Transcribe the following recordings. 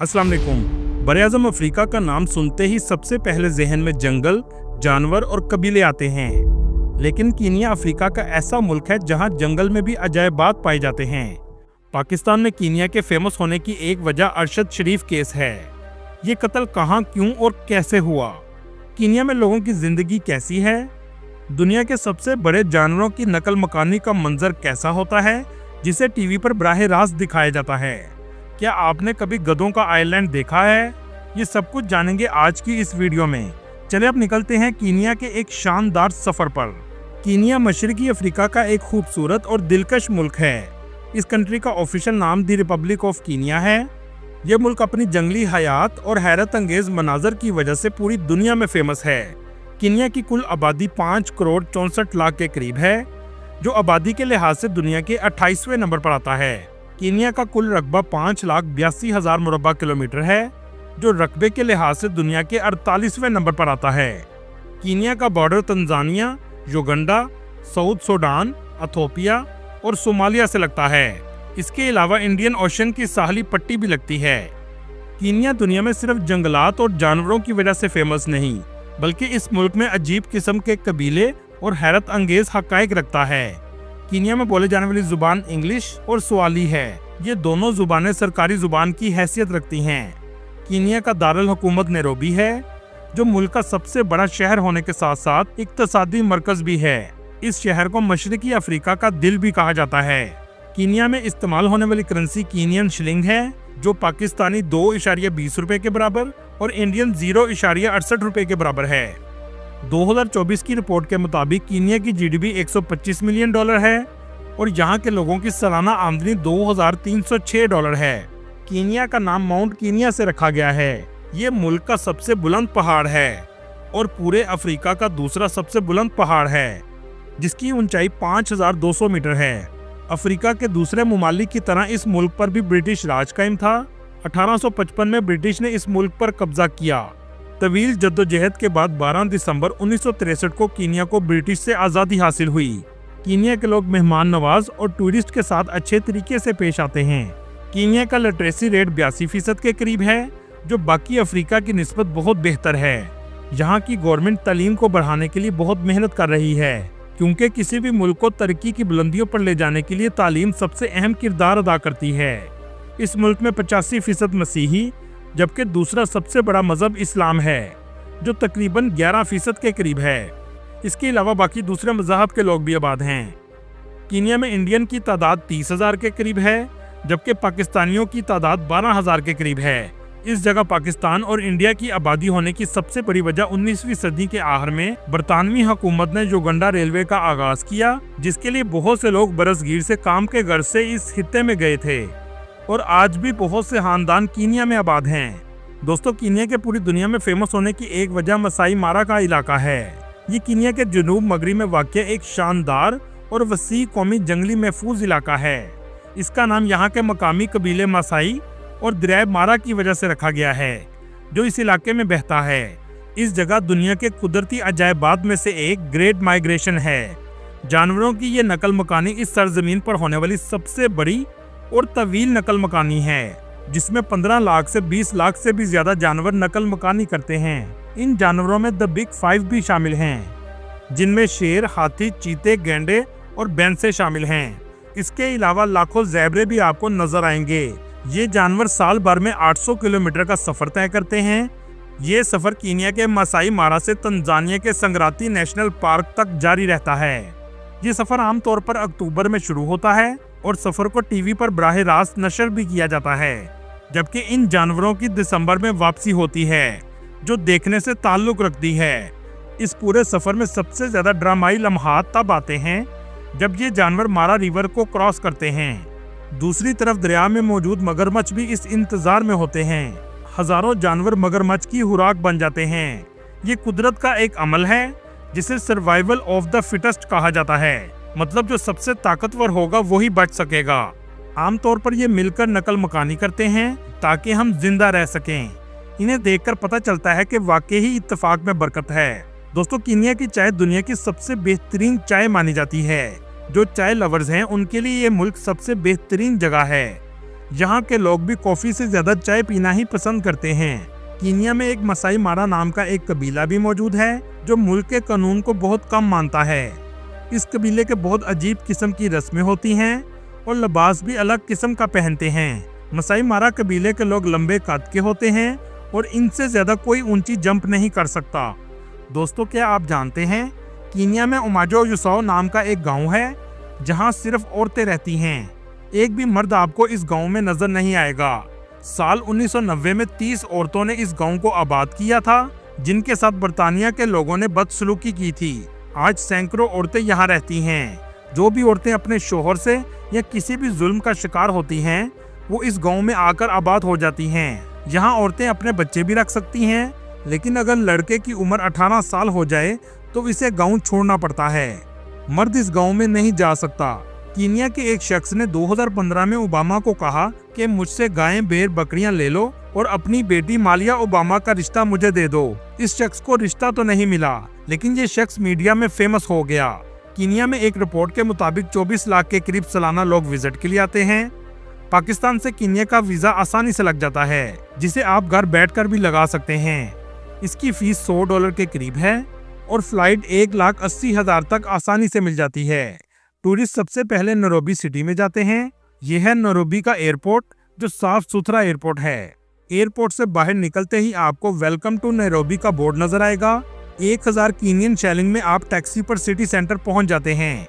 अस्सलाम वालेकुम। बरे-आज़म अफ्रीका का नाम सुनते ही सबसे पहले जहन में जंगल, जानवर और कबीले आते हैं। लेकिन कीनिया अफ्रीका का ऐसा मुल्क है जहां जंगल में भी अजायबात पाए जाते हैं। पाकिस्तान में कीनिया के फेमस होने की एक वजह अरशद शरीफ केस है। ये कत्ल कहां, क्यों और कैसे हुआ? कीनिया में लोगों की जिंदगी कैसी है? दुनिया के सबसे बड़े जानवरों की नकल मकानी का मंजर कैसा होता है जिसे टीवी पर बराह रास्त दिखाया जाता है? क्या आपने कभी गधों का आइलैंड देखा है? ये सब कुछ जानेंगे आज की इस वीडियो में। चलिए अब निकलते हैं कीनिया के एक शानदार सफर पर। कीनिया मशरकी अफ्रीका का एक खूबसूरत और दिलकश मुल्क है। इस कंट्री का ऑफिशियल नाम द रिपब्लिक ऑफ कीनिया है। यह मुल्क अपनी जंगली हयात और हैरत अंगेज मनाजर की वजह से पूरी दुनिया में फेमस है। कीनिया की कुल आबादी 5 करोड़ 64 लाख के करीब है, जो आबादी के लिहाज से दुनिया के 28वें नंबर पर आता है। कीनिया का कुल रकबा 5,82,000 मुरब्बा किलोमीटर है, जो रकबे के लिहाज से दुनिया के 48वें नंबर पर आता है। कीनिया का border Tanzania, Uganda, south Sudan, Ethiopia और सोमालिया से लगता है। इसके अलावा इंडियन ओशन की साहली पट्टी भी लगती है। कीनिया दुनिया में सिर्फ जंगलात और जानवरों की वजह से फेमस नहीं, बल्कि इस मुल्क में अजीब किस्म के कबीले और हैरत अंगेज हकायक रखता है। कीनिया में बोले जाने वाली जुबान इंग्लिश और स्वाली है। ये दोनों जुबानें सरकारी जुबान की हैसियत रखती हैं। कीनिया का दारुल हुकूमत नैरोबी है, जो मुल्क का सबसे बड़ा शहर होने के साथ साथ इक्तसादी मरकज भी है। इस शहर को मशरकी अफ्रीका का दिल भी कहा जाता है। कीनिया में इस्तेमाल होने वाली करेंसी कीनियन शिलिंग है, जो पाकिस्तानी 2.20 रुपए के बराबर और इंडियन 0.68 रुपए के बराबर है। 2024 की रिपोर्ट के मुताबिक कीनिया की जीडीपी $125 मिलियन है और यहाँ के लोगों की सालाना आमदनी $2,306 है। कीनिया का नाम माउंट कीनिया से रखा गया है। ये मुल्क का सबसे बुलंद पहाड़ है और पूरे अफ्रीका का दूसरा सबसे बुलंद पहाड़ है, जिसकी ऊंचाई 5,200 मीटर है। अफ्रीका के दूसरे ममालिक की तरह इस मुल्क पर भी ब्रिटिश राज कायम था। 1855 में ब्रिटिश ने इस मुल्क पर कब्जा किया। तवील जद्दोजहद के बाद 12 दिसंबर 1963 को कीनिया को ब्रिटिश से आज़ादी हासिल हुई। कीनिया के लोग मेहमान नवाज और टूरिस्ट के साथ अच्छे तरीके से पेश आते हैं। कीनिया का लिटरेसी रेट 82% के करीब है, जो बाकी अफ्रीका की निस्बत बहुत बेहतर है। यहाँ की गवर्नमेंट तालीम को बढ़ाने के लिए बहुत मेहनत कर रही है, क्योंकि किसी भी मुल्क को तरक्की की बुलंदियों पर ले जाने के लिए तालीम सबसे अहम किरदार अदा करती है। इस मुल्क में 85% मसीही, जबकि दूसरा सबसे बड़ा मजहब इस्लाम है, जो तकरीबन 11% के करीब है। इसके अलावा बाकी दूसरे मजहब के लोग भी आबाद हैं। कीनिया में इंडियन की तादाद 30,000 के करीब है, जबकि पाकिस्तानियों की तादाद 12,000 के करीब है। इस जगह पाकिस्तान और इंडिया की आबादी होने की सबसे बड़ी वजह 19वीं सदी के आखिर में बरतानवी हुकूमत ने युगांडा रेलवे का आगाज किया, जिसके लिए बहुत से लोग बरसगीर से काम के गर्ज से इस खित्ते में गए थे और आज भी बहुत से खानदान कीनिया में आबाद हैं। दोस्तों, कीनिया के पूरी दुनिया में फेमस होने की एक वजह मसाई मारा का इलाका है। ये कीनिया के जनूब मगरिब में वाक़ एक शानदार और वसी कौमी जंगली महफूज इलाका है। इसका नाम यहाँ के मकामी कबीले मसाई और दरिया मारा की वजह से रखा गया है, जो इस इलाके में बहता है। इस जगह दुनिया के कुदरती अजायबात में से एक ग्रेट माइग्रेशन है। जानवरों की ये नकल मकानी इस सरजमीन पर होने वाली सबसे बड़ी और तवील नकल मकानी है, जिसमें 15 लाख से 20 लाख से भी ज्यादा जानवर नकल मकानी करते हैं। इन जानवरों में द बिग 5 भी शामिल हैं, जिनमें शेर, हाथी, चीते, गैंडे और बैंसे शामिल हैं। इसके अलावा लाखों ज़ेबरे भी आपको नजर आएंगे। ये जानवर साल भर में 800 किलोमीटर का सफर तय करते हैं। ये सफर कीनिया के मसाई मारा से तंजानिया के संगराती नेशनल पार्क तक जारी रहता है। ये सफर आमतौर पर अक्टूबर में शुरू होता है और सफर को टीवी पर बराह रास्त नशर भी किया जाता है, जबकि इन जानवरों की दिसंबर में वापसी होती है, जो देखने से ताल्लुक रखती है। इस पूरे सफर में सबसे ज्यादा ड्रामाई लम्हात तब आते हैं जब ये जानवर मारा रिवर को क्रॉस करते हैं। दूसरी तरफ दरिया में मौजूद मगरमच्छ भी इस इंतजार में होते हैं। हजारों जानवर मगरमच्छ की खुराक बन जाते हैं। ये कुदरत का एक अमल है, जिसे सर्वाइवल ऑफ द फिटेस्ट कहा जाता है, मतलब जो सबसे ताकतवर होगा वही बच सकेगा। आमतौर पर ये मिलकर नकल मकानी करते हैं ताकि हम जिंदा रह सकें। इन्हें देखकर पता चलता है कि वाकई ही इत्तेफाक में बरकत है। दोस्तों, कीनिया की चाय दुनिया की सबसे बेहतरीन चाय मानी जाती है। जो चाय लवर्स हैं उनके लिए ये मुल्क सबसे बेहतरीन जगह है। यहाँ के लोग भी कॉफी से ज्यादा चाय पीना ही पसंद करते हैं। कीनिया में एक मसाई मारा नाम का एक कबीला भी मौजूद है जो मुल्क के कानून को बहुत कम मानता है। इस कबीले के बहुत अजीब किस्म की रस्में होती हैं और लिबास भी अलग किस्म का पहनते हैं। मसाई मारा कबीले के लोग लंबे कद के होते हैं और इनसे ज्यादा कोई ऊंची जंप नहीं कर सकता। दोस्तों, क्या आप जानते हैं कीनिया में उमाजो युसाओ नाम का एक गांव है जहां सिर्फ औरतें रहती हैं। एक भी मर्द आपको इस गांव में नजर नहीं आएगा। साल 1990 में 30 औरतों ने इस गांव को आबाद किया था जिनके साथ बर्तानिया के लोगों ने बदसलूकी की थी। आज सैकड़ों औरतें यहाँ रहती हैं। जो भी औरतें अपने शोहर से या किसी भी जुल्म का शिकार होती हैं वो इस गांव में आकर आबाद हो जाती हैं। यहाँ औरतें अपने बच्चे भी रख सकती हैं, लेकिन अगर लड़के की उम्र 18 साल हो जाए तो इसे गांव छोड़ना पड़ता है। मर्द इस गांव में नहीं जा सकता। कीनिया के एक शख्स ने 2015 में ओबामा को कहा कि मुझसे गायें, भेड़, बकरियां ले लो और अपनी बेटी मालिया ओबामा का रिश्ता मुझे दे दो। इस शख्स को रिश्ता तो नहीं मिला, लेकिन ये शख्स मीडिया में फेमस हो गया। कीनिया में एक रिपोर्ट के मुताबिक 24 लाख के करीब सालाना लोग विजिट के लिए आते हैं। पाकिस्तान से कीनिया का वीजा आसानी से लग जाता है, जिसे आप घर बैठकर भी लगा सकते हैं। इसकी फीस $100 के करीब है और फ्लाइट 1,80,000 तक आसानी से मिल जाती है। टूरिस्ट सबसे पहले नैरोबी सिटी में जाते हैं। यह है नैरोबी का एयरपोर्ट जो साफ सुथरा एयरपोर्ट है। एयरपोर्ट से बाहर निकलते ही आपको वेलकम टू नैरोबी का बोर्ड नजर आएगा। 1000 कीनियन शैलिंग में आप टैक्सी पर सिटी सेंटर पहुंच जाते हैं।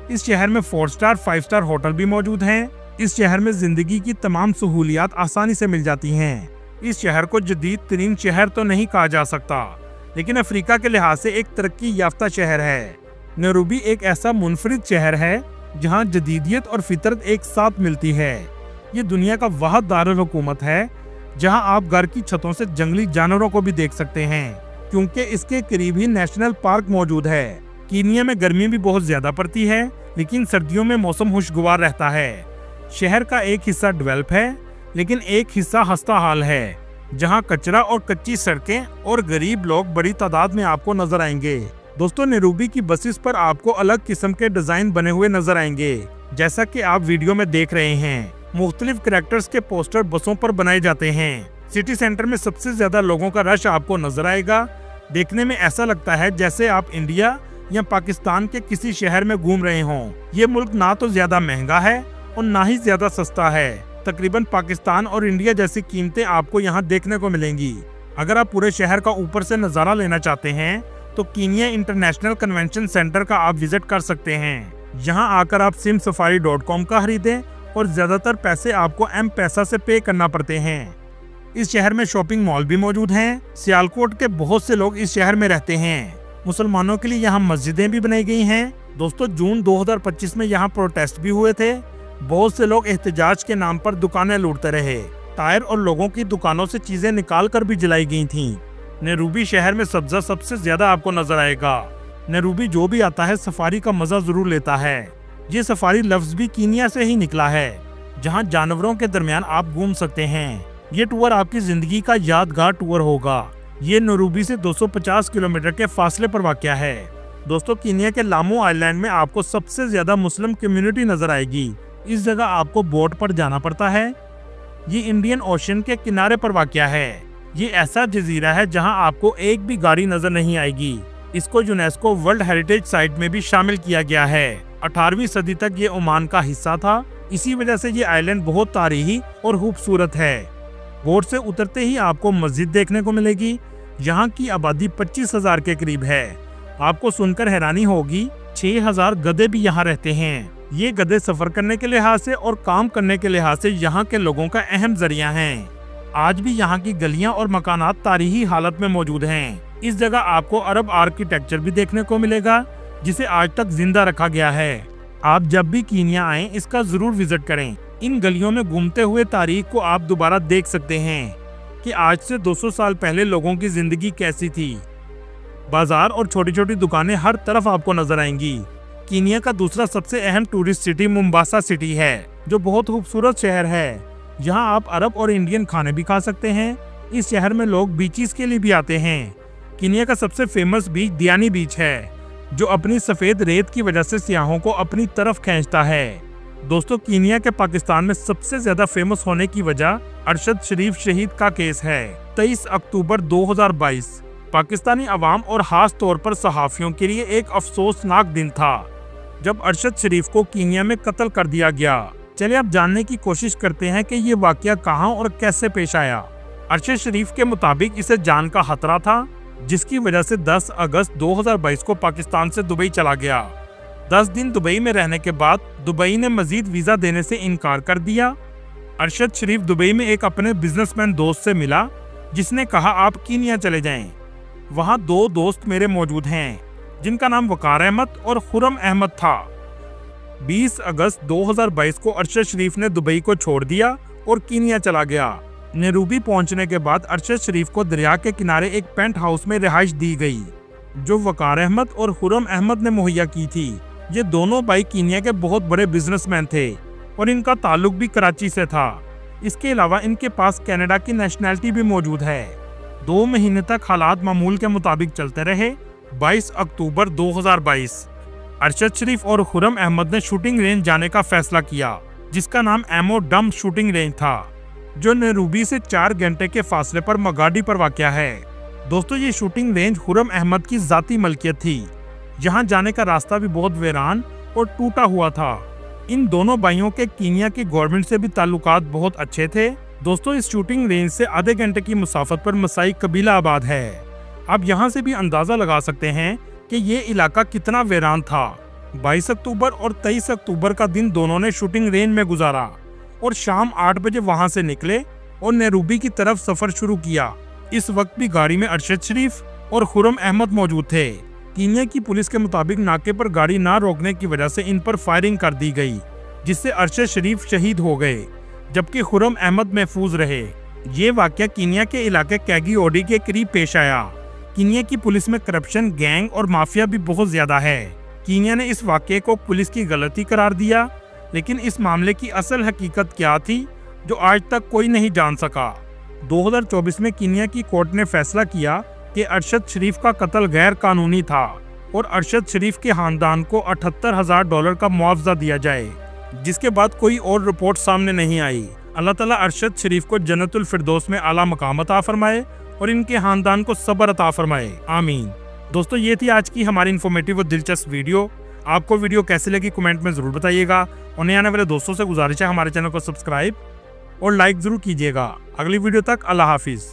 इस शहर में 4 स्टार 5 स्टार होटल भी मौजूद हैं। इस शहर में जिंदगी की तमाम सहूलियात आसानी से मिल जाती हैं। इस शहर को जदीद तरीन शहर तो नहीं कहा जा सकता, लेकिन अफ्रीका के लिहाज से एक तरक्की याफ्ता शहर है। नैरोबी एक ऐसा मुनफरिद शहर है जहां जदीदियत और फितरत एक साथ मिलती है। ये दुनिया का वाहिद दारुल हुकूमत है जहां आप घर की छतों से जंगली जानवरों को भी देख सकते हैं, क्योंकि इसके करीब ही नेशनल पार्क मौजूद है। कीनिया में गर्मी भी बहुत ज्यादा पड़ती है, लेकिन सर्दियों में मौसम खुशगवार रहता है। शहर का एक हिस्सा डेवलप है, लेकिन एक हिस्सा हस्ता हाल है, जहां कचरा और कच्ची सड़कें और गरीब लोग बड़ी तादाद में आपको नजर आएंगे। दोस्तों, नैरोबी की बसेस पर आपको अलग किस्म के डिजाइन बने हुए नजर आएंगे, जैसा कि आप वीडियो में देख रहे हैं। मुख्तलिफ कैरेक्टर्स के पोस्टर बसों पर बनाए जाते हैं। सिटी सेंटर में सबसे ज्यादा लोगों का रश आपको नजर आएगा। देखने में ऐसा लगता है जैसे आप इंडिया या पाकिस्तान के किसी शहर में घूम रहे हों। ये मुल्क ना तो ज्यादा महंगा है और ना ही ज्यादा सस्ता है। तकरीबन पाकिस्तान और इंडिया जैसी कीमतें आपको यहाँ देखने को मिलेंगी। अगर आप पूरे शहर का ऊपर से नजारा लेना चाहते हैं तो कीनिया इंटरनेशनल कन्वेंशन सेंटर का आप विजिट कर सकते हैं। यहाँ आकर आप simsafari.com का खरीदें और ज्यादातर पैसे आपको M-पैसा से पे करना पड़ते हैं। इस शहर में शॉपिंग मॉल भी मौजूद हैं। सियालकोट के बहुत से लोग इस शहर में रहते हैं। मुसलमानों के लिए यहाँ मस्जिदें भी बनाई गई हैं। दोस्तों, जून 2025 में यहाँ प्रोटेस्ट भी हुए थे। बहुत से लोग एहतजाज के नाम पर दुकानें लूटते रहे। टायर और लोगों की दुकानों से चीजें निकाल कर भी जलाई गई थीं। नैरोबी शहर में सब्जा सबसे ज्यादा आपको नजर आएगा। नैरोबी जो भी आता है सफारी का मजा जरूर लेता है। ये सफारी लफ्ज भी कीनिया से ही निकला है, जहां जानवरों के दरमियान आप घूम सकते हैं। ये टूर आपकी जिंदगी का यादगार टूर होगा। ये नैरोबी से 250 किलोमीटर के फासले पर वाक़या है। दोस्तों, कीनिया के लामू आइलैंड में आपको सबसे ज्यादा मुस्लिम कम्युनिटी नजर आएगी। इस जगह आपको बोट पर जाना पड़ता है। ये इंडियन ओशन के किनारे पर वाक़या है। ये ऐसा जजीरा है जहां आपको एक भी गाड़ी नजर नहीं आएगी। इसको यूनेस्को वर्ल्ड हेरिटेज साइट में भी शामिल किया गया है। 18वीं सदी तक ये ओमान का हिस्सा था। इसी वजह से ये आइलैंड बहुत तारीखी और खूबसूरत है। बोट से उतरते ही आपको मस्जिद देखने को मिलेगी। यहाँ की आबादी 25,000 के करीब है। आपको सुनकर हैरानी होगी, 6,000 गधे भी यहाँ रहते हैं। ये गधे सफर करने के लिहाज से और काम करने के लिहाज से यहाँ के लोगों का अहम जरिया हैं। आज भी यहाँ की गलियाँ और मकानात तारीखी हालत में मौजूद हैं। इस जगह आपको अरब आर्किटेक्चर भी देखने को मिलेगा, जिसे आज तक जिंदा रखा गया है। आप जब भी कीनिया आएं, इसका जरूर विजिट करें। इन गलियों में घूमते हुए तारीख को आप दोबारा देख सकते हैं कि आज से 200 साल पहले लोगों की जिंदगी कैसी थी। बाजार और छोटी छोटी दुकानें हर तरफ आपको नजर आएंगी। कीनिया का दूसरा सबसे अहम टूरिस्ट सिटी मोम्बासा सिटी है, जो बहुत खूबसूरत शहर है। यहाँ आप अरब और इंडियन खाने भी खा सकते हैं। इस शहर में लोग बीचेस के लिए भी आते हैं। कीनिया का सबसे फेमस बीच दियानी बीच है, जो अपनी सफेद रेत की वजह से सियाहों को अपनी तरफ खींचता है। दोस्तों, कीनिया के पाकिस्तान में सबसे ज्यादा फेमस होने की वजह अरशद शरीफ शहीद का केस है। 23 अक्टूबर 2022 पाकिस्तानी अवाम और खास तौर पर सहाफियों के लिए एक अफसोसनाक दिन था जब अरशद शरीफ को कीनिया में कत्ल कर दिया गया। चलिए अब जानने की कोशिश करते हैं कि ये वाकया कहां और कैसे पेश आया। अरशद शरीफ के मुताबिक इसे जान का खतरा था, जिसकी वजह से 10 अगस्त 2022 को पाकिस्तान से दुबई चला गया। 10 दिन दुबई में रहने के बाद दुबई ने मजीद वीजा देने से इनकार कर दिया। अरशद शरीफ दुबई में एक अपने बिजनेसमैन दोस्त से मिला, जिसने कहा आप कीनिया चले जाएं। वहां 2 दोस्त मेरे मौजूद हैं, जिनका नाम वकार अहमद और खुरम अहमद था। 20 अगस्त 2022 को अरशद शरीफ ने दुबई को छोड़ दिया और कीनिया चला गया। नैरोबी पहुंचने के बाद अरशद शरीफ को दरिया के किनारे एक पेंट हाउस में रिहाइश दी गई, जो वकार अहमद और खुरम अहमद ने मुहैया की थी। ये दोनों भाई कीनिया के बहुत बड़े बिजनेसमैन थे और इनका ताल्लुक भी कराची से था। इसके अलावा इनके पास कनाडा की नेशनैलिटी भी मौजूद है। 2 महीने तक हालात मामूल के मुताबिक चलते रहे। 22 अक्टूबर 2022 अरशद शरीफ और खुरम अहमद ने शूटिंग रेंज जाने का फैसला किया, जिसका नाम एमो डम शूटिंग रेंज था, जो नैरोबी से 4 घंटे के फासले पर मगाडी पर वाक़या है। दोस्तों, ये शूटिंग रेंज खुरम अहमद की जाती मलकियत थी। यहाँ जाने का रास्ता भी बहुत वीरान और टूटा हुआ था। इन दोनों भाइयों के कीनिया की गवर्नमेंट से भी ताल्लुकात बहुत अच्छे थे। दोस्तों, इस शूटिंग रेंज से आधे घंटे की मुसाफत पर मसाई कबीला आबाद है। आप यहाँ से भी अंदाजा लगा सकते हैं कि ये इलाका कितना वीरान था। 22 अक्टूबर और 23 अक्टूबर का दिन दोनों ने शूटिंग रेंज में गुजारा और शाम 8 बजे वहां से निकले और नैरोबी की तरफ सफर शुरू किया। इस वक्त भी गाड़ी में अरशद शरीफ और खुरम अहमद मौजूद थे। कीनिया की पुलिस के मुताबिक नाके पर गाड़ी ना रोकने की वजह से इन पर फायरिंग कर दी गई, जिससे अरशद शरीफ शहीद हो गए, जबकि खुरम अहमद महफूज रहे। ये वाकया कीनिया के इलाके कैगिओडी के करीब पेश आया। कीनिया की पुलिस में करप्शन, गैंग और माफिया भी बहुत ज्यादा है। कीनिया ने इस वाकये को पुलिस की गलती करार दिया, लेकिन इस मामले की असल हकीकत क्या थी, जो आज तक कोई नहीं जान सका। 2024 में कीनिया की कोर्ट ने फैसला किया कि अरशद शरीफ का कत्ल गैर कानूनी था और अरशद शरीफ के खानदान को $78,000 का मुआवजा दिया जाए, जिसके बाद कोई और रिपोर्ट सामने नहीं आई। अल्लाह ताला अरशद शरीफ को जन्नतुल फिरदौस में आला मकाम अता फरमाए और इनके खानदान को सब्र अता फरमाए, आमीन। दोस्तों, ये थी आज की हमारी इन्फॉर्मेटिव और दिलचस्प वीडियो। आपको वीडियो कैसी लगी कमेंट में जरूर बताइएगा और नए आने वाले दोस्तों से गुजारिश है हमारे चैनल को सब्सक्राइब और लाइक जरूर कीजिएगा। अगली वीडियो तक अल्लाह हाफिज।